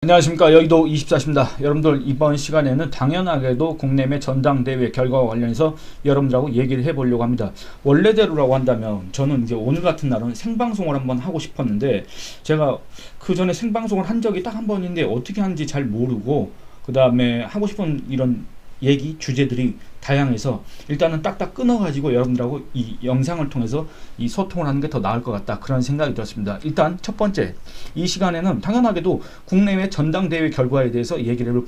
안녕하십니까, 여의도 24시입니다. 여러분들, 이번 시간에는 당연하게도 국내외 전당대회 결과와 관련해서 여러분들하고 얘기를 해보려고 합니다. 원래대로라고 한다면 저는 이제 오늘 같은 날은 생방송을 한번 하고 싶었는데, 제가 그 전에 생방송을 한 적이 딱 한 번인데 어떻게 하는지 잘 모르고, 그 다음에 하고 싶은 이런 얘기 주제들이 다양해서 일단은 딱딱 끊어가지고 여러분들하고 이 영상을 통해서 이 소통을 하는 게 더 나을 것 같다, 그런 생각이 들었습니다. 일단 첫 번째, 이 시간에는 당연하게도 국내외 전당대회 결과에 대해서 얘기를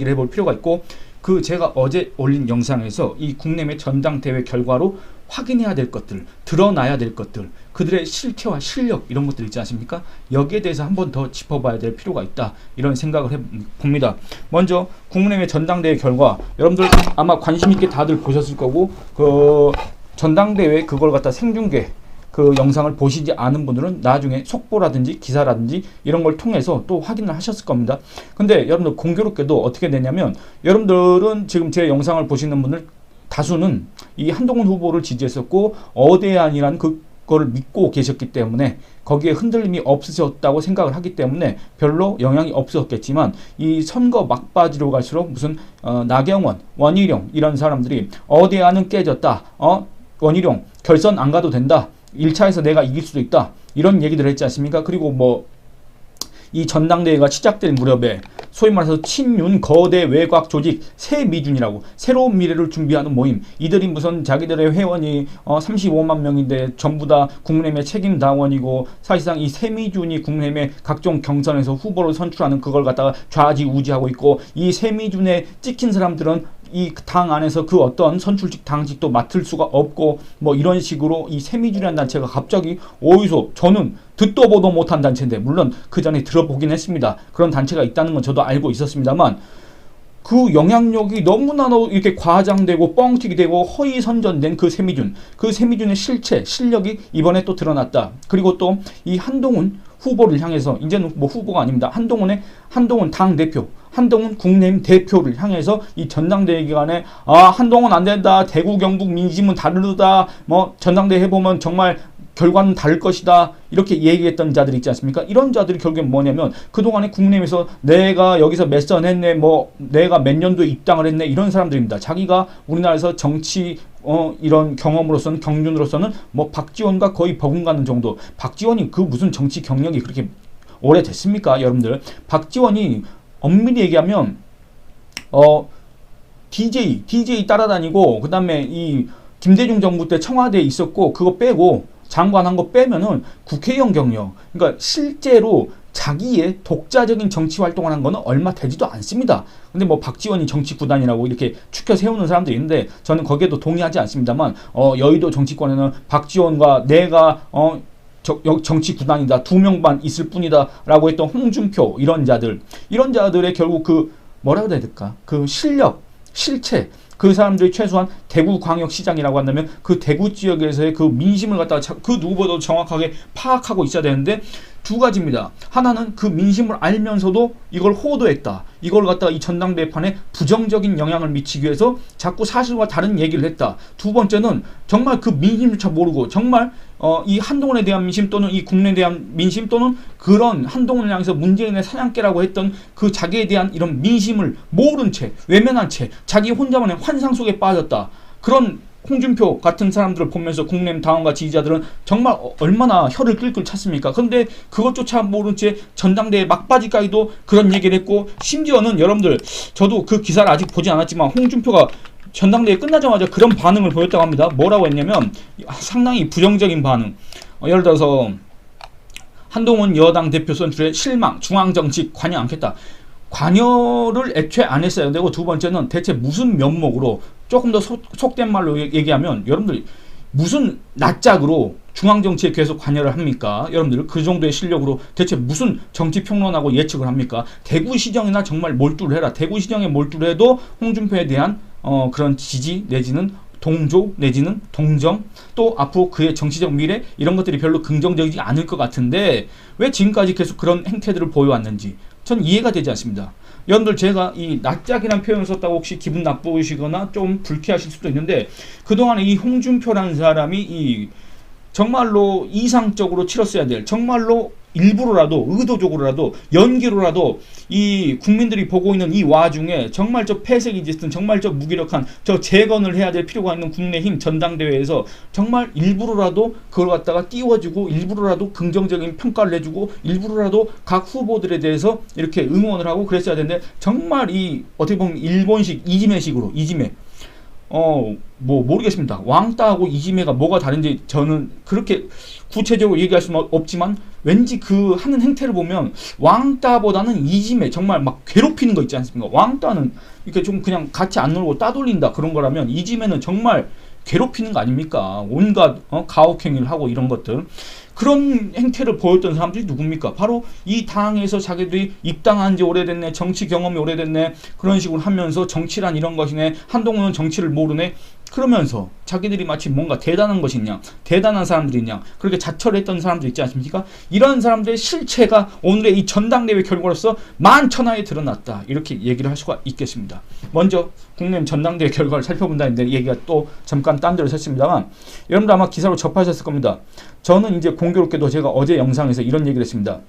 해볼 필요가 있고, 그 제가 어제 올린 영상에서 이 국내외 전당대회 결과로 확인해야 될 것들, 드러나야 될 것들, 그들의 실체와 실력, 이런 것들 있지 않습니까? 여기에 대해서 한 번 더 짚어봐야 될 필요가 있다, 이런 생각을 해봅니다. 먼저 국내외 전당대회 결과, 여러분들 아마 관심 있게 다들 보셨을 거고, 그 전당대회 그걸 갖다 생중계 그 영상을 보시지 않은 분들은 나중에 속보라든지 기사라든지 이런 걸 통해서 또 확인을 하셨을 겁니다. 근데 여러분들 공교롭게도 어떻게 되냐면, 여러분들은 지금 제 영상을 보시는 분들 다수는 이 한동훈 후보를 지지했었고 어대안이라는 그거를 믿고 계셨기 때문에 거기에 흔들림이 없으셨다고 생각을 하기 때문에 별로 영향이 없었겠지만, 이 선거 막바지로 갈수록 무슨 나경원, 원희룡 이런 사람들이 어대안은 깨졌다, 원희룡 결선 안 가도 된다, 1차에서 내가 이길 수도 있다, 이런 얘기들을 했지 않습니까? 그리고 뭐 이 전당대회가 시작될 무렵에 소위 말해서 친윤 거대 외곽 조직 새미준이라고 새로운 미래를 준비하는 모임, 이들이 무슨 자기들의 회원이 35만 명인데 전부 다 국내외 책임 당원이고, 사실상 이 새미준이 국내외 각종 경선에서 후보를 선출하는 그걸 갖다가 좌지우지하고 있고, 이 새미준에 찍힌 사람들은 이 당 안에서 그 어떤 선출직 당직도 맡을 수가 없고, 뭐 이런 식으로 이 새미준이라는 단체가 갑자기 어디서, 저는 듣도 보도 못한 단체인데, 물론 그 전에 들어보긴 했습니다. 그런 단체가 있다는 건 저도 알고 있었습니다만, 그 영향력이 너무나 이렇게 과장되고 뻥튀기 되고 허위 선전된 그 새미준의 실체, 실력이 이번에 또 드러났다. 그리고 또 이 한동훈 후보를 향해서, 이제는 뭐 후보가 아닙니다. 한동훈 당대표, 한동훈 국내민 대표를 향해서 이 전당대회 기간에 한동훈 안 된다, 대구 경북 민심은 다르다, 뭐 전당대회 해보면 정말 결과는 다를 것이다, 이렇게 얘기했던 자들이 있지 않습니까? 이런 자들이 결국엔 뭐냐면, 그동안에 국내에서 내가 여기서 몇 선 했네, 뭐 내가 몇 년도에 입당을 했네, 이런 사람들입니다. 자기가 우리나라에서 정치 이런 경험으로서는, 경륜으로서는 뭐 박지원과 거의 버금가는 정도. 박지원이 그 무슨 정치 경력이 그렇게 오래됐습니까, 여러분들? 박지원이 엄밀히 얘기하면 DJ 따라다니고, 그 다음에 이 김대중 정부 때 청와대에 있었고, 그거 빼고 장관한 거 빼면은 국회의원 경력, 그러니까 실제로 자기의 독자적인 정치 활동을 한 거는 얼마 되지도 않습니다. 근데 뭐 박지원이 정치 구단이라고 이렇게 추켜 세우는 사람들이 있는데, 저는 거기에도 동의하지 않습니다만, 여의도 정치권에는 박지원과 내가 정치 구단이다, 2명만 있을 뿐이다 라고 했던 홍준표, 이런 자들의 결국 그 뭐라고 해야 될까, 그 실력, 실체, 그 사람들이 최소한 대구광역시장이라고 한다면 그 대구 지역에서의 그 민심을 갖다가 그 누구보다도 정확하게 파악하고 있어야 되는데, 두 가지입니다. 하나는 그 민심을 알면서도 이걸 호도했다, 이걸 갖다가 이 전당대회판에 부정적인 영향을 미치기 위해서 자꾸 사실과 다른 얘기를 했다. 두 번째는 정말 그 민심조차 모르고, 정말 이 한동훈에 대한 민심, 또는 이 국내에 대한 민심, 또는 그런 한동훈을 향해서 문재인의 사냥개라고 했던 그 자기에 대한 이런 민심을 모른 채, 외면한 채 자기 혼자만의 환상 속에 빠졌다. 그런 홍준표 같은 사람들을 보면서 국내민 당원과 지지자들은 정말 얼마나 혀를 끌끌 찼습니까? 그런데 그것조차 모른 채 전당대회 막바지까지도 그런 얘기를 했고, 심지어는 여러분들, 저도 그 기사를 아직 보지 않았지만 홍준표가 전당대회 끝나자마자 그런 반응을 보였다고 합니다. 뭐라고 했냐면 상당히 부정적인 반응. 예를 들어서 한동훈 여당 대표 선출에 실망, 중앙정치 관여 않겠다. 관여를 애초에 안 했어야 되고, 두 번째는 대체 무슨 면목으로, 조금 더 속된 말로 얘기하면, 여러분들 무슨 낯짝으로 중앙정치에 계속 관여를 합니까? 여러분들 그 정도의 실력으로 대체 무슨 정치평론하고 예측을 합니까? 대구시정이나 정말 몰두를 해라. 대구시정에 몰두를 해도 홍준표에 대한 그런 지지 내지는 동조 내지는 동정, 또 앞으로 그의 정치적 미래, 이런 것들이 별로 긍정적이지 않을 것 같은데, 왜 지금까지 계속 그런 행태들을 보여왔는지 전 이해가 되지 않습니다. 여러분들, 제가 이 낯짝이라는 표현을 썼다고 혹시 기분 나쁘시거나 좀 불쾌하실 수도 있는데, 그동안에 이 홍준표라는 사람이 이 정말로 이상적으로 치렀어야 될, 정말로 일부러라도 의도적으로라도 연기로라도 이 국민들이 보고 있는 이 와중에 정말 저 폐색이 짙은 정말 저 무기력한 저 재건을 해야 될 필요가 있는 국민의힘 전당대회에서 정말 일부러라도 그걸 갖다가 띄워주고 일부러라도 긍정적인 평가를 해주고 일부러라도 각 후보들에 대해서 이렇게 응원을 하고 그랬어야 되는데 정말 이 어떻게 보면 일본식 이지메식으로 이지메 뭐 모르겠습니다. 왕따하고 이지메가 뭐가 다른지 저는 그렇게 구체적으로 얘기할 수는 없지만 왠지 그 하는 행태를 보면 왕따보다는 이지메 정말 막 괴롭히는 거 있지 않습니까? 왕따는 이렇게 좀 그냥 같이 안 놀고 따돌린다 그런 거라면 이지메는 정말 괴롭히는 거 아닙니까? 온갖 가혹행위를 하고 이런 것들 그런 행태를 보였던 사람들이 누굽니까? 바로 이 당에서 자기들이 입당한 지 오래됐네, 정치 경험이 오래됐네, 그런 식으로 하면서 정치란 이런 것이네, 한동훈은 정치를 모르네, 그러면서 자기들이 마치 뭔가 대단한 것이냐, 대단한 사람들이냐, 그렇게 자처를 했던 사람들 있지 않습니까? 이런 사람들의 실체가 오늘의 이 전당대회 결과로서 만천하에 드러났다. 이렇게 얘기를 할 수가 있겠습니다. 먼저 국내의힘 전당대회 결과를 살펴본다는데 얘기가 또 잠깐 딴 데로 샜습니다만 여러분들 아마 기사로 접하셨을 겁니다. 저는 이제 공교롭게도 제가 어제 영상에서 이런 얘기를 했습니다.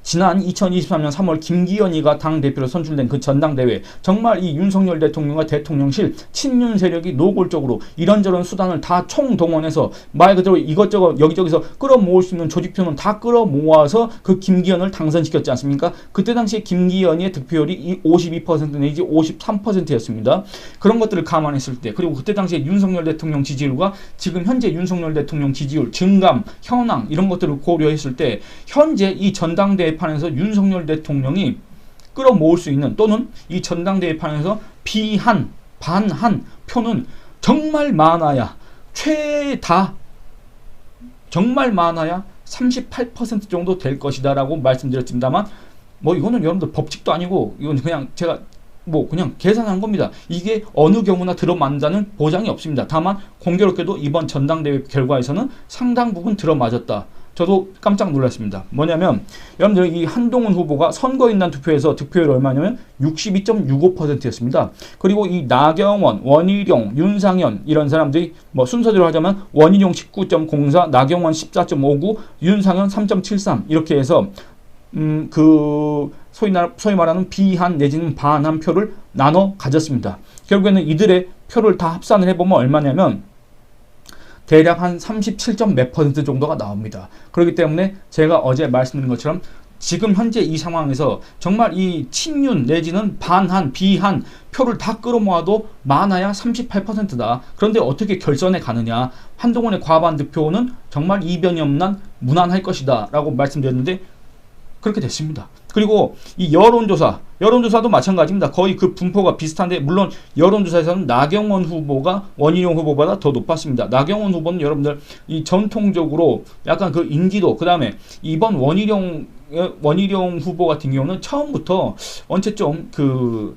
지난 2023년 3월 김기현이가 당대표로 선출된 그 전당대회 정말 이 윤석열 대통령과 대통령실 친윤 세력이 노골적으로 이런저런 수단을 다 총동원해서 말 그대로 이것저것 여기저기서 끌어모을 수 있는 조직표는 다 끌어모아서 그 김기현을 당선시켰지 않습니까? 그때 당시에 김기현의 득표율이 52% 내지 53%였습니다. 그런 것들을 감안했을 때 그리고 그때 당시에 윤석열 대통령 지지율과 지금 현재 윤석열 대통령 지지율 증감, 현황 이런 것들을 고려했을 때 현재 이 전당대회 판에서 윤석열 대통령이 끌어모을 수 있는 또는 이 전당대회 판에서 비한, 반한 표는 정말 많아야 최다 정말 많아야 38% 정도 될 것이다 라고 말씀드렸습니다만 뭐 이거는 여러분들 법칙도 아니고 이건 그냥 제가 뭐 그냥 계산한 겁니다. 이게 어느 경우나 들어맞는다는 보장이 없습니다. 다만 공교롭게도 이번 전당대회 결과에서는 상당 부분 들어맞았다. 저도 깜짝 놀랐습니다. 뭐냐면 여러분들 이 한동훈 후보가 선거인단 투표에서 득표율이 얼마냐면 62.65%였습니다. 그리고 이 나경원, 원희룡, 윤상현 이런 사람들이 뭐 순서대로 하자면 원희룡 19.04, 나경원 14.59, 윤상현 3.73 이렇게 해서 그 소위 말하는 비한 내지는 반한 표를 나눠 가졌습니다. 결국에는 이들의 표를 다 합산을 해보면 얼마냐면 대략 한 37점 몇 % 정도가 나옵니다. 그렇기 때문에 제가 어제 말씀드린 것처럼 지금 현재 이 상황에서 정말 이 친윤 내지는 반한, 비한 표를 다 끌어모아도 많아야 38%다. 그런데 어떻게 결선에 가느냐. 한동훈의 과반 득표는 정말 이변이 없는 무난할 것이다 라고 말씀드렸는데 그렇게 됐습니다. 그리고 이 여론조사도 마찬가지입니다. 거의 그 분포가 비슷한데 물론 여론조사에서는 나경원 후보가 원희룡 후보보다 더 높았습니다. 나경원 후보는 여러분들 이 전통적으로 약간 그 인지도 그 다음에 이번 원희룡 후보 같은 경우는 처음부터 언제 좀 그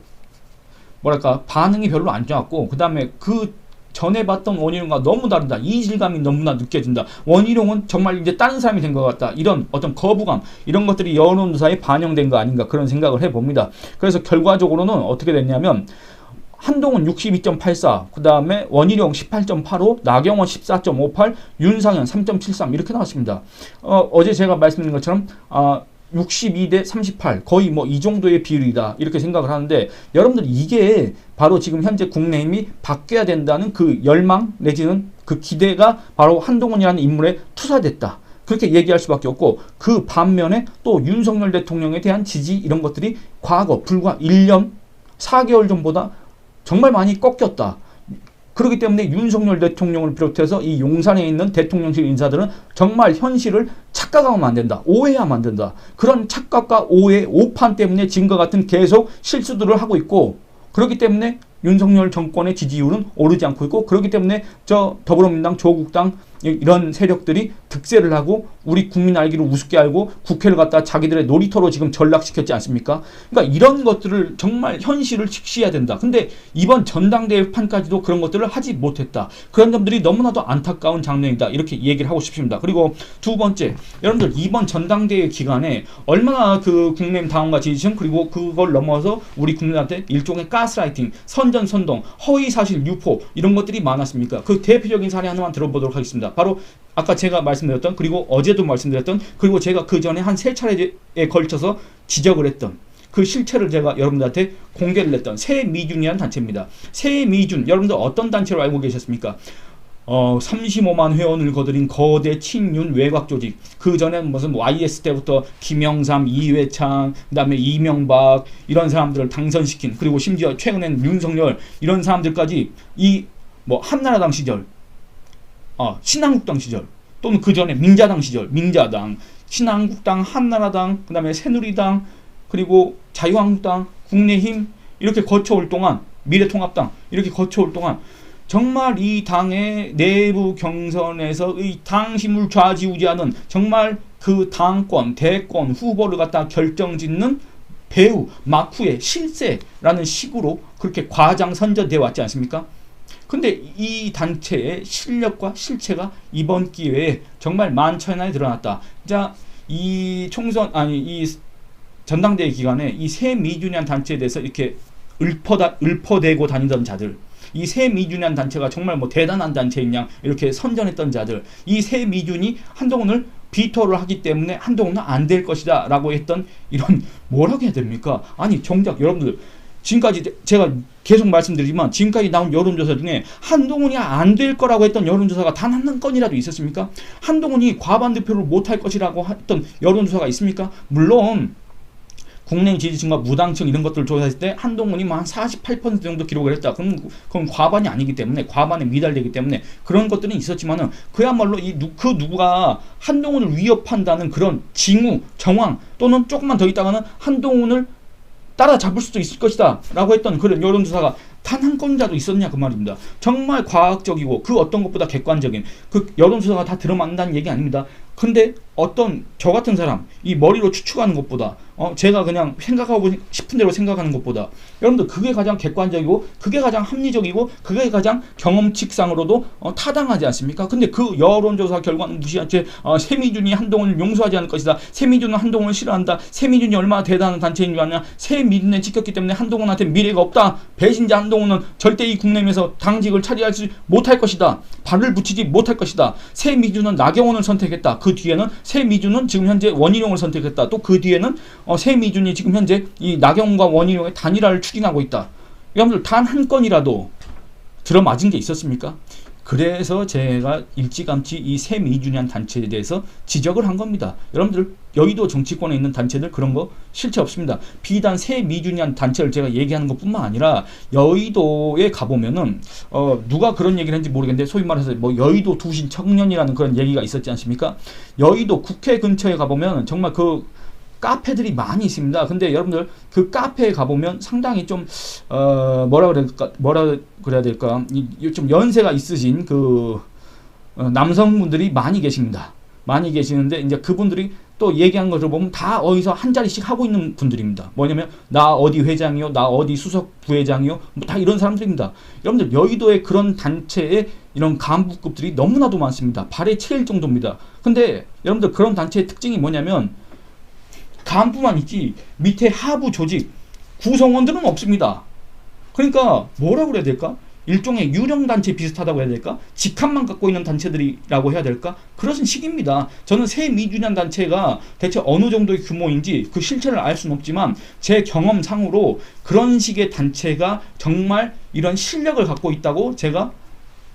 뭐랄까 반응이 별로 안 좋았고 그 다음에 그 전에 봤던 원희룡과 너무 다르다. 이질감이 너무나 느껴진다. 원희룡은 정말 이제 다른 사람이 된 것 같다. 이런 어떤 거부감 이런 것들이 여론조사에 반영된 거 아닌가 그런 생각을 해봅니다. 그래서 결과적으로는 어떻게 됐냐면 한동훈 62.84, 그 다음에 원희룡 18.85, 나경원 14.58, 윤상현 3.73 이렇게 나왔습니다. 어제 제가 말씀드린 것처럼 62대 38 거의 뭐 이 정도의 비율이다 이렇게 생각을 하는데 여러분들 이게 바로 지금 현재 국내힘이 바뀌어야 된다는 그 열망 내지는 그 기대가 바로 한동훈이라는 인물에 투사됐다 그렇게 얘기할 수밖에 없고 그 반면에 또 윤석열 대통령에 대한 지지 이런 것들이 과거 불과 1년 4개월 전보다 정말 많이 꺾였다. 그렇기 때문에 윤석열 대통령을 비롯해서 이 용산에 있는 대통령실 인사들은 정말 현실을 착각하면 안 된다. 오해하면 안 된다. 그런 착각과 오해, 오판 때문에 지금과 같은 계속 실수들을 하고 있고 그렇기 때문에 윤석열 정권의 지지율은 오르지 않고 있고 그렇기 때문에 저 더불어민주당, 조국당 이런 세력들이 득세를 하고 우리 국민 알기를 우습게 알고 국회를 갖다 자기들의 놀이터로 지금 전락시켰지 않습니까? 그러니까 이런 것들을 정말 현실을 직시해야 된다. 근데 이번 전당대회 판까지도 그런 것들을 하지 못했다. 그런 점들이 너무나도 안타까운 장면이다. 이렇게 얘기를 하고 싶습니다. 그리고 두 번째, 여러분들 이번 전당대회 기간에 얼마나 그 국민의힘 당원과 지지층 그리고 그걸 넘어서 우리 국민한테 일종의 가스라이팅, 선전선동, 허위사실 유포 이런 것들이 많았습니까? 그 대표적인 사례 하나만 들어보도록 하겠습니다. 바로 아까 제가 말씀드렸던, 그리고 어제도 말씀드렸던, 그리고 제가 그 전에 한 3차례에 걸쳐서 지적을 했던 그 실체를 제가 여러분들한테 공개를 했던 새미준이라는 단체입니다. 새미준, 여러분들 어떤 단체로 알고 계셨습니까? 35만 회원을 거드린 거대 친윤 외곽 조직. 그 전에는 무슨 YS 때부터 김영삼, 이회창, 그 다음에 이명박, 이런 사람들을 당선시킨, 그리고 심지어 최근에는 윤석열, 이런 사람들까지 이 뭐 한나라당 시절, 신한국당 시절, 또는 그 전에 민자당 시절, 민자당, 신한국당, 한나라당, 그 다음에 새누리당, 그리고 자유한국당, 국민의힘, 이렇게 거쳐올 동안, 미래통합당, 이렇게 거쳐올 동안 정말 이 당의 내부 경선에서 이 당심을 좌지우지하는, 정말 그 당권, 대권 후보를 갖다 결정짓는 배우, 막후의 실세라는 식으로 그렇게 과장선전되어 왔지 않습니까? 근데 이 단체의 실력과 실체가 이번 기회에 정말 만천하에 드러났다. 자, 이 전당대회 기간에 이 새미준이라는 단체에 대해서 이렇게 읊어대고 다니던 자들, 이 새미준이라는 단체가 정말 뭐 대단한 단체인 양 이렇게 선전했던 자들, 이 새미준이 한동훈을 비토를 하기 때문에 한동훈은 안 될 것이다 라고 했던, 이런, 뭐라고 해야 됩니까? 아니 정작 여러분들, 지금까지 제가 계속 말씀드리지만 지금까지 나온 여론조사 중에 한동훈이 안 될 거라고 했던 여론조사가 단 한 건이라도 있었습니까? 한동훈이 과반 득표를 못할 것이라고 했던 여론조사가 있습니까? 물론 국내 지지층과 무당층 이런 것들을 조사했을 때 한동훈이 한 48% 정도 기록을 했다. 그럼 과반이 아니기 때문에, 과반에 미달되기 때문에 그런 것들은 있었지만은, 그야말로 그 누가 한동훈을 위협한다는 그런 징후, 정황, 또는 조금만 더 있다가는 한동훈을 따라잡을 수도 있을 것이다 라고 했던 그런 여론조사가 단 한 건이라도 있었냐 그 말입니다. 정말 과학적이고 그 어떤 것보다 객관적인 그 여론조사가 다 들어맞는다는 얘기 아닙니다. 근데 어떤 저 같은 사람, 이 머리로 추측하는 것보다, 제가 그냥 생각하고 싶은 대로 생각하는 것보다, 여러분들 그게 가장 객관적이고 그게 가장 합리적이고 그게 가장 경험칙상으로도 타당하지 않습니까? 근데 그 여론조사 결과는 무시한 채 새미준이 한동훈을 용서하지 않을 것이다, 새미준은 한동훈을 싫어한다, 새미준이 얼마나 대단한 단체인 줄 아냐, 새미준에 찍혔기 때문에 한동훈한테 미래가 없다, 배신자 한동훈은 절대 이 국내에서 당직을 차지하지 못할 것이다, 발을 붙이지 못할 것이다, 새미준은 나경원을 선택했다, 그 뒤에는 새미준은 지금 현재 원희룡을 선택했다, 또 그 뒤에는 새미준이 지금 현재 이 나경원과 원희룡의 단일화를 추진하고 있다. 여러분들 단 한 건이라도 들어맞은 게 있었습니까? 그래서 제가 일찌감치 이 새미준이라는 단체에 대해서 지적을 한 겁니다. 여러분들 여의도 정치권에 있는 단체들 그런 거 실체 없습니다. 비단 새미준이라는 단체를 제가 얘기하는 것뿐만 아니라 여의도에 가보면은 누가 그런 얘기를 했는지 모르겠는데, 소위 말해서 뭐 여의도 두신 청년이라는 그런 얘기가 있었지 않습니까? 여의도 국회 근처에 가보면 정말 그 카페들이 많이 있습니다. 근데 여러분들 그 카페에 가보면 상당히 좀 뭐라 그래야 될까, 좀 연세가 있으신 그 남성분들이 많이 계십니다. 많이 계시는데 이제 그분들이 또 얘기한 것을 보면 다 어디서 한 자리씩 하고 있는 분들입니다. 뭐냐면 나 어디 회장이요, 나 어디 수석 부회장이요, 뭐 다 이런 사람들입니다. 여러분들 여의도에 그런 단체의 이런 간부급들이 너무나도 많습니다. 발에 채일 정도입니다. 근데 여러분들 그런 단체의 특징이 뭐냐면 간부만 있지 밑에 하부 조직 구성원들은 없습니다. 그러니까 뭐라고 해야 될까? 일종의 유령단체 비슷하다고 해야 될까? 직함만 갖고 있는 단체들이라고 해야 될까? 그런 식입니다. 저는 새미준이라는 단체가 대체 어느 정도의 규모인지 그 실체를 알 수는 없지만 제 경험상으로 그런 식의 단체가 정말 이런 실력을 갖고 있다고 제가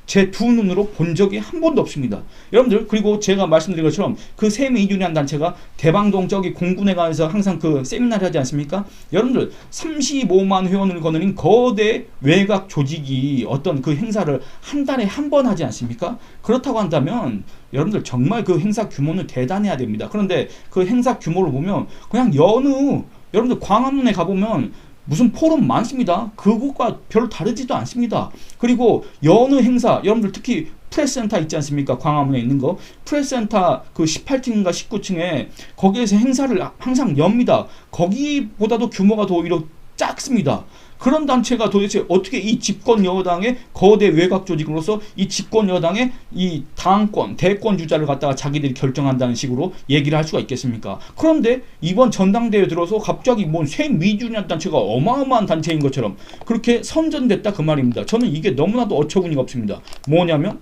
제 두 눈으로 본 적이 한 번도 없습니다. 여러분들, 그리고 제가 말씀드린 것처럼 그 새미준이라는 단체가 대방동 저기 공군회관에서 항상 그 세미나를 하지 않습니까? 여러분들 35만 회원을 거느린 거대 외곽 조직이 어떤 그 행사를 한 달에 한 번 하지 않습니까? 그렇다고 한다면 여러분들 정말 그 행사 규모는 대단해야 됩니다. 그런데 그 행사 규모를 보면 그냥 여러분들 광화문에 가보면 무슨 포럼 많습니다. 그것과 별로 다르지도 않습니다. 그리고 여느 행사, 여러분들 특히 프레스센터 있지 않습니까? 광화문에 있는 거. 프레스센터 그 18층인가 19층에 거기에서 행사를 항상 엽니다. 거기보다도 규모가 더 오히려 작습니다. 그런 단체가 도대체 어떻게 이 집권 여당의 거대 외곽 조직으로서 이 집권 여당의 이 당권, 대권 주자를 갖다가 자기들이 결정한다는 식으로 얘기를 할 수가 있겠습니까? 그런데 이번 전당대회 들어서 갑자기 뭔 새미준이라는 단체가 어마어마한 단체인 것처럼 그렇게 선전됐다 그 말입니다. 저는 이게 너무나도 어처구니가 없습니다. 뭐냐면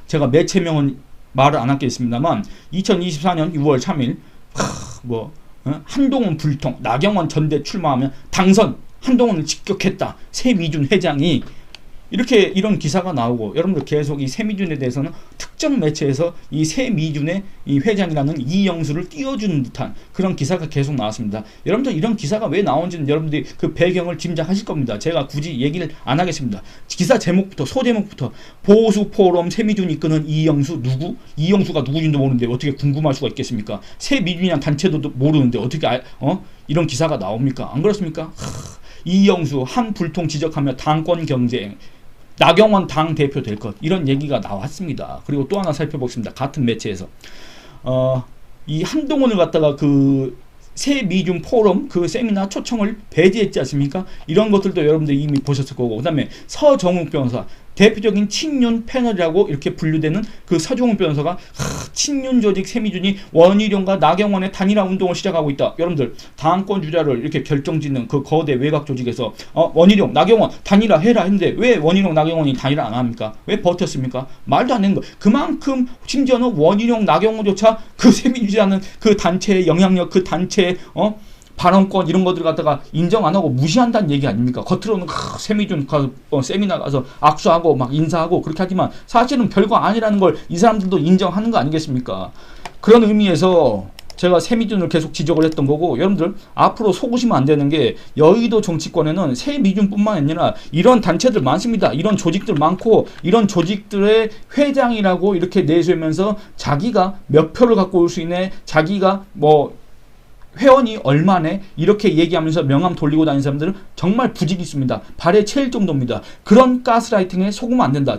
제가 매체명은 말을 안 하겠습니다만 2024년 6월 3일 한동훈 불통, 나경원 전대 출마하면 당선, 한동훈을 직격했다. 새미준 회장이 이렇게 이런 기사가 나오고 여러분들 계속 이 새미준에 대해서는 특정 매체에서 이 새미준의 이 회장이라는 이영수를 띄워주는 듯한 그런 기사가 계속 나왔습니다. 여러분들 이런 기사가 왜 나온지는 여러분들이 그 배경을 짐작하실 겁니다. 제가 굳이 얘기를 안 하겠습니다. 기사 제목부터 소제목부터 보수 포럼 새미준이 이끄는 이영수 누구? 이영수가 누구인지도 모르는데 어떻게 궁금할 수가 있겠습니까? 새미준이란 단체도 모르는데 어떻게 이런 기사가 나옵니까? 안 그렇습니까? 이영수 한 불통 지적하며 당권 경쟁 나경원 당 대표 될 것 이런 얘기가 나왔습니다. 그리고 또 하나 살펴보겠습니다. 같은 매체에서 이 한동훈을 갖다가 그 새미준 포럼 그 세미나 초청을 배제했지 않습니까? 이런 것들도 여러분들 이미 보셨을 거고 그 다음에 서정욱 변호사 대표적인 친윤 패널이라고 이렇게 분류되는 그 서정욱 변호사가 친윤 조직 새미준이 원희룡과 나경원의 단일화 운동을 시작하고 있다. 여러분들 당권 주자를 이렇게 결정짓는 그 거대 외곽 조직에서 원희룡, 나경원 단일화 해라 했는데 왜 원희룡, 나경원이 단일화 안 합니까? 왜 버텼습니까? 말도 안 되는 거. 그만큼 심지어는 원희룡, 나경원조차 그 새미준이라는 그 단체의 영향력, 그 단체의 발언권 이런 것들 갖다가 인정 안 하고 무시한다는 얘기 아닙니까? 겉으로는 새미준 세미나 가서 악수하고 막 인사하고 그렇게 하지만 사실은 별거 아니라는 걸 이 사람들도 인정하는 거 아니겠습니까? 그런 의미에서 제가 새미준을 계속 지적을 했던 거고 여러분들 앞으로 속으시면 안 되는 게 여의도 정치권에는 새미준뿐만 아니라 이런 단체들 많습니다. 이런 조직들 많고 이런 조직들의 회장이라고 이렇게 내세우면서 자기가 몇 표를 갖고 올 수 있네 자기가 회원이 얼마네 이렇게 얘기하면서 명함 돌리고 다니는 사람들은 정말 부직이 있습니다. 발에 채일 정도입니다. 그런 가스라이팅에 속으면 안 된다.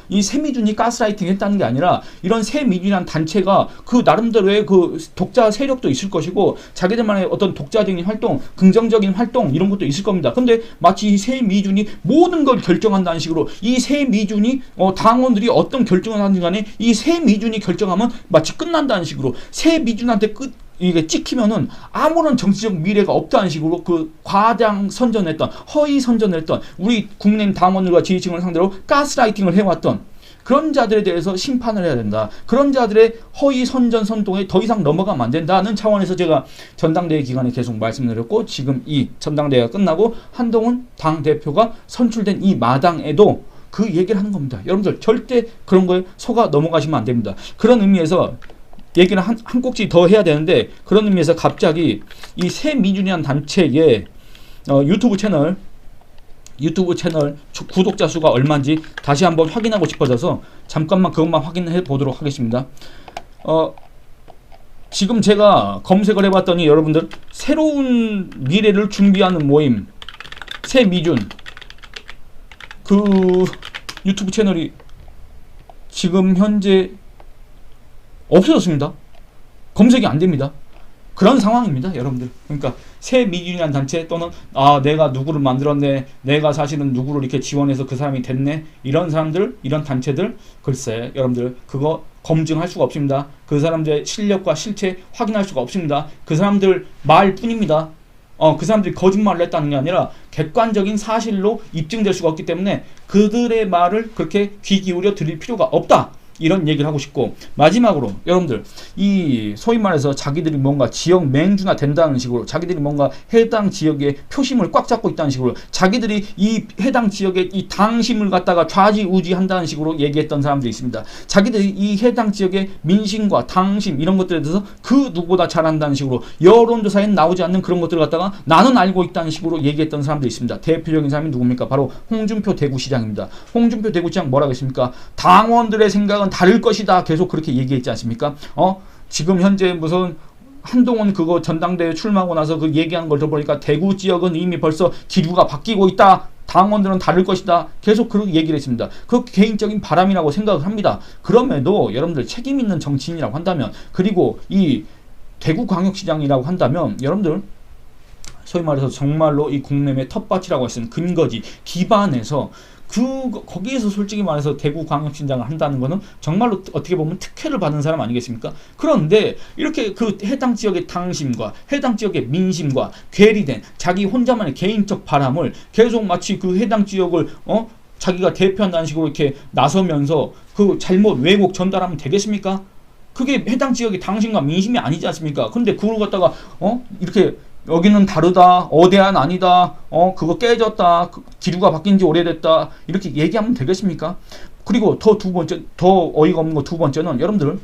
이 새미준이 가스라이팅 했다는 게 아니라 이런 새미준이라는 단체가 그 나름대로의 그 독자 세력도 있을 것이고 자기들만의 어떤 독자적인 활동, 긍정적인 활동 이런 것도 있을 겁니다. 근데 마치 이 새미준이 모든 걸 결정한다는 식으로 이 새미준이 당원들이 어떤 결정을 하는 간에 이 새미준이 결정하면 마치 끝난다는 식으로 새미준한테 이게 찍히면은 아무런 정치적 미래가 없다는 식으로 그 과장 선전했던 허위 선전했던 우리 국민의힘 당원들과 지지층을 상대로 가스라이팅을 해왔던 그런 자들에 대해서 심판을 해야 된다. 그런 자들의 허위 선전 선동에 더 이상 넘어가면 안 된다는 차원에서 제가 전당대회 기간에 계속 말씀드렸고 지금 이 전당대회가 끝나고 한동훈 당대표가 선출된 이 마당에도 그 얘기를 하는 겁니다. 여러분들 절대 그런 거에 속아 넘어가시면 안 됩니다. 그런 의미에서 얘기는 한 꼭지 더 해야 되는데 그런 의미에서 갑자기 이 새미준이라는 단체의 유튜브 채널 구독자 수가 얼마인지 다시 한번 확인하고 싶어져서 잠깐만 그것만 확인해 보도록 하겠습니다. 지금 제가 검색을 해봤더니 여러분들 새로운 미래를 준비하는 모임 새미준 그 유튜브 채널이 지금 현재 없어졌습니다. 검색이 안 됩니다. 그런 상황입니다, 여러분들. 그러니까 새미준이라는 단체 또는 내가 누구를 만들었네, 내가 사실은 누구를 이렇게 지원해서 그 사람이 됐네, 이런 사람들, 이런 단체들 글쎄, 여러분들 그거 검증할 수가 없습니다. 그 사람들의 실력과 실체 확인할 수가 없습니다. 그 사람들 말뿐입니다. 그 사람들이 거짓말을 했다는 게 아니라 객관적인 사실로 입증될 수가 없기 때문에 그들의 말을 그렇게 귀 기울여 들을 필요가 없다. 이런 얘기를 하고 싶고 마지막으로 여러분들 이 소위 말해서 자기들이 뭔가 지역 맹주나 된다는 식으로 자기들이 뭔가 해당 지역의 표심을 꽉 잡고 있다는 식으로 자기들이 이 해당 지역의 이 당심을 갖다가 좌지우지한다는 식으로 얘기했던 사람들이 있습니다. 자기들이 이 해당 지역의 민심과 당심 이런 것들에 대해서 그 누구보다 잘한다는 식으로 여론조사에 나오지 않는 그런 것들을 갖다가 나는 알고 있다는 식으로 얘기했던 사람들이 있습니다. 대표적인 사람이 누굽니까? 바로 홍준표 대구시장입니다. 홍준표 대구시장 뭐라고 했습니까? 당원들의 생각은 다를 것이다. 계속 그렇게 얘기했지 않습니까? 지금 현재 무슨 한동훈 그거 전당대회 출마하고 나서 그 얘기하는 걸 들어보니까 대구 지역은 이미 벌써 기류가 바뀌고 있다. 당원들은 다를 것이다. 계속 그렇게 얘기를 했습니다. 그 개인적인 바람이라고 생각을 합니다. 그럼에도 여러분들 책임 있는 정치인이라고 한다면 그리고 이 대구광역시장이라고 한다면 여러분들 소위 말해서 정말로 이 국내의 텃밭이라고 할 수 있는 근거지 기반에서 거기에서 솔직히 말해서 대구광역시장을 한다는 거는 정말로 어떻게 보면 특혜를 받는 사람 아니겠습니까? 그런데 이렇게 그 해당 지역의 당심과 해당 지역의 민심과 괴리된 자기 혼자만의 개인적 바람을 계속 마치 그 해당 지역을 자기가 대표한다는 식으로 이렇게 나서면서 그 잘못 왜곡 전달하면 되겠습니까? 그게 해당 지역의 당신과 민심이 아니지 않습니까? 근데 그걸 갖다가 이렇게 여기는 다르다, 어대안 아니다, 그거 깨졌다, 기류가 바뀐 지 오래됐다, 이렇게 얘기하면 되겠습니까? 그리고 더 어이가 없는 거 두 번째는, 여러분들,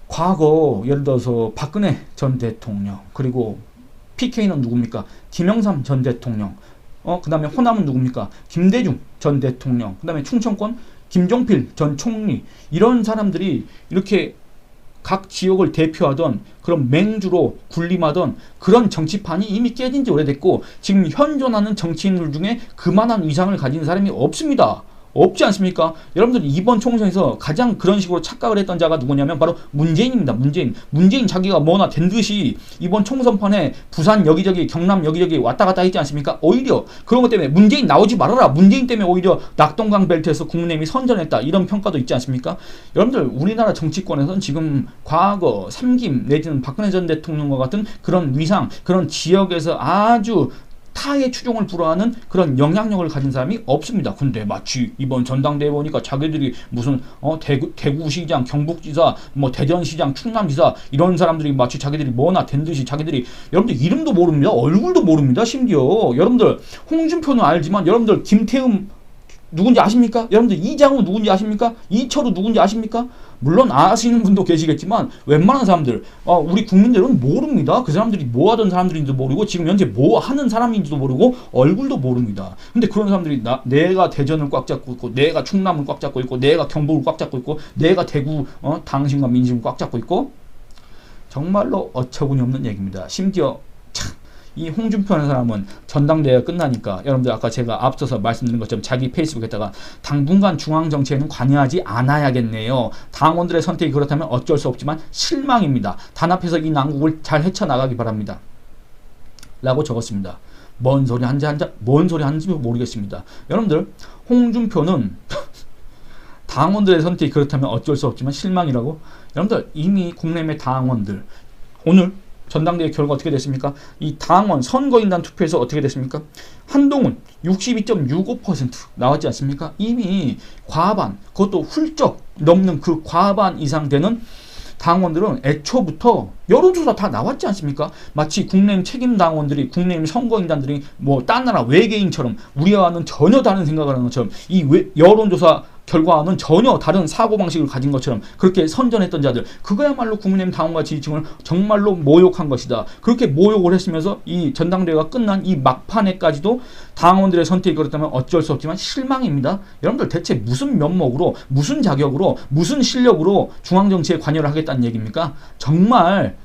과거, 예를 들어서 박근혜 전 대통령, 그리고 PK는 누굽니까? 김영삼 전 대통령, 그 다음에 호남은 누굽니까? 김대중 전 대통령, 그 다음에 충청권 김종필 전 총리, 이런 사람들이 이렇게 각 지역을 대표하던 그런 맹주로 군림하던 그런 정치판이 이미 깨진 지 오래됐고, 지금 현존하는 정치인들 중에 그만한 위상을 가진 사람이 없습니다. 없지 않습니까? 여러분들 이번 총선에서 가장 그런 식으로 착각을 했던 자가 누구냐면 바로 문재인입니다. 문재인 자기가 뭐나 된 듯이 이번 총선판에 부산 여기저기, 경남 여기저기 왔다 갔다 했지 않습니까? 오히려 그런 것 때문에 문재인 나오지 말아라, 문재인 때문에 오히려 낙동강 벨트에서 국민의힘이 선전했다, 이런 평가도 있지 않습니까? 여러분들, 우리나라 정치권에서는 지금 과거 삼김 내지는 박근혜 전 대통령과 같은 그런 위상, 그런 지역에서 아주 타의 추종을 불허하는 그런 영향력을 가진 사람이 없습니다. 근데 마치 이번 전당대회 보니까 자기들이 무슨 대구시장, 경북지사, 뭐 대전시장, 충남지사, 이런 사람들이 마치 자기들이 뭐나 된 듯이 자기들이, 여러분들 이름도 모릅니다. 얼굴도 모릅니다. 심지어 여러분들 홍준표는 알지만, 여러분들 김태흠 누군지 아십니까? 여러분들 이장우 누군지 아십니까? 이철우 누군지 아십니까? 물론 아시는 분도 계시겠지만 웬만한 사람들, 우리 국민들은 모릅니다. 그 사람들이 뭐 하던 사람들인지도 모르고 지금 현재 뭐 하는 사람인지도 모르고 얼굴도 모릅니다. 근데 그런 사람들이 내가 대전을 꽉 잡고 있고, 내가 충남을 꽉 잡고 있고, 내가 경북을 꽉 잡고 있고, 내가 대구 당신과 민심을 꽉 잡고 있고, 정말로 어처구니 없는 얘기입니다. 심지어 이 홍준표라는 사람은 전당대회가 끝나니까, 여러분들 아까 제가 앞서서 말씀드린 것처럼 자기 페이스북에다가 당분간 중앙정치에는 관여하지 않아야겠네요. 당원들의 선택이 그렇다면 어쩔 수 없지만 실망입니다. 단합해서 이 난국을 잘 헤쳐나가기 바랍니다. 라고 적었습니다. 뭔 소리 하는지 모르겠습니다. 여러분들, 홍준표는 당원들의 선택이 그렇다면 어쩔 수 없지만 실망이라고? 여러분들, 이미 국내외 당원들, 오늘 전당대회 결과 어떻게 됐습니까? 이 당원 선거인단 투표에서 어떻게 됐습니까? 한동훈 62.65% 나왔지 않습니까? 이미 과반, 그것도 훌쩍 넘는 그 과반 이상 되는 당원들은 애초부터 여론조사 다 나왔지 않습니까? 마치 국내임 책임 당원들이, 국내임 선거인단들이 뭐 딴 나라 외계인처럼 우리와는 전혀 다른 생각을 하는 것처럼, 이 여론조사 결과와는 전혀 다른 사고방식을 가진 것처럼 그렇게 선전했던 자들, 그거야말로 국민의힘 당원과 지지층을 정말로 모욕한 것이다. 그렇게 모욕을 했으면서 이 전당대회가 끝난 이 막판에까지도 당원들의 선택이 그렇다면 어쩔 수 없지만 실망입니다. 여러분들, 대체 무슨 면목으로, 무슨 자격으로, 무슨 실력으로 중앙정치에 관여를 하겠다는 얘기입니까? 정말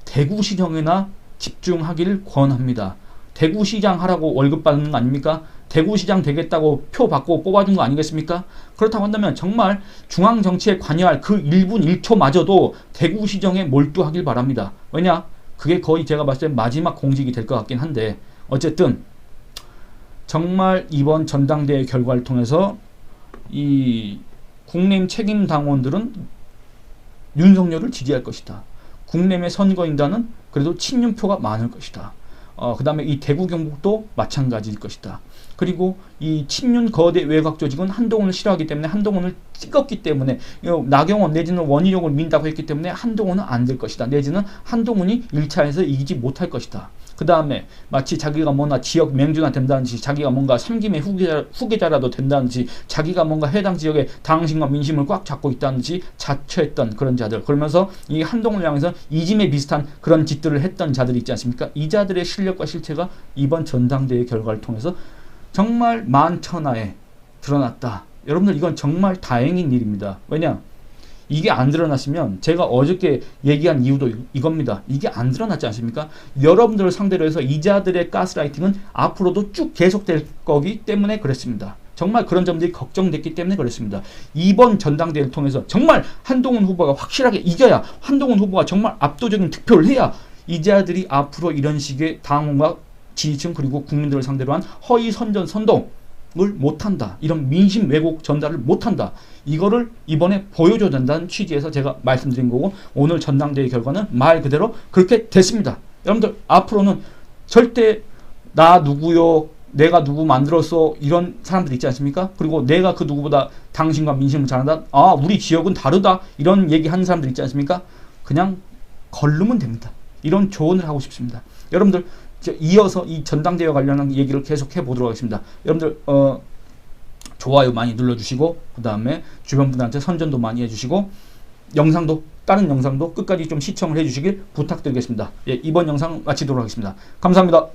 대구시정에나 집중하기를 권합니다. 대구시장 하라고 월급 받는 거 아닙니까? 대구시장 되겠다고 표 받고 뽑아준 거 아니겠습니까? 그렇다고 한다면 정말 중앙정치에 관여할 그 1분 1초마저도 대구시정에 몰두하길 바랍니다. 왜냐? 그게 거의 제가 봤을 때 마지막 공직이 될 것 같긴 한데, 어쨌든 정말 이번 전당대회 결과를 통해서 이 국내임 책임 당원들은 윤석열을 지지할 것이다. 국내외 선거인단은 그래도 친윤표가 많을 것이다. 그 다음에 이 대구 경북도 마찬가지일 것이다. 그리고 이 친윤 거대 외곽 조직은 한동훈을 싫어하기 때문에, 한동훈을 찍었기 때문에, 나경원 내지는 원희룡을 민다고 했기 때문에 한동훈은 안 될 것이다. 내지는 한동훈이 1차에서 이기지 못할 것이다. 그 다음에 마치 자기가 뭐나 지역 맹주나 된다든지, 자기가 뭔가 삼김의 후계자라도 된다든지, 자기가 뭔가 해당 지역의 당신과 민심을 꽉 잡고 있다든지 자처했던 그런 자들, 그러면서 이 한동훈을 향해서 이짐에 비슷한 그런 짓들을 했던 자들이 있지 않습니까? 이 자들의 실력과 실체가 이번 전당대회 결과를 통해서 정말 만천하에 드러났다. 여러분들, 이건 정말 다행인 일입니다. 왜냐? 이게 안 드러났으면, 제가 어저께 얘기한 이유도 이겁니다. 이게 안 드러났지 않습니까? 여러분들을 상대로 해서 이자들의 가스라이팅은 앞으로도 쭉 계속될 거기 때문에 그랬습니다. 정말 그런 점들이 걱정됐기 때문에 그랬습니다. 이번 전당대회를 통해서 정말 한동훈 후보가 확실하게 이겨야, 한동훈 후보가 정말 압도적인 득표를 해야 이자들이 앞으로 이런 식의 당원과 지지층 그리고 국민들을 상대로 한 허위 선전 선동을 못한다. 이런 민심 왜곡 전달을 못한다. 이거를 이번에 보여줘야 된다는 취지에서 제가 말씀드린 거고, 오늘 전당대회 결과는 말 그대로 그렇게 됐습니다. 여러분들, 앞으로는 절대 나 누구요, 내가 누구 만들었어, 이런 사람들 있지 않습니까? 그리고 내가 그 누구보다 당신과 민심을 잘한다. 아, 우리 지역은 다르다. 이런 얘기 하는 사람들 있지 않습니까? 그냥 걸르면 됩니다. 이런 조언을 하고 싶습니다. 여러분들 이어서 이 전당대회 관련한 얘기를 계속 해보도록 하겠습니다. 여러분들 좋아요 많이 눌러주시고 그 다음에 주변 분들한테 선전도 많이 해주시고 영상도 다른 영상도 끝까지 좀 시청을 해주시길 부탁드리겠습니다. 예, 이번 영상 마치도록 하겠습니다. 감사합니다.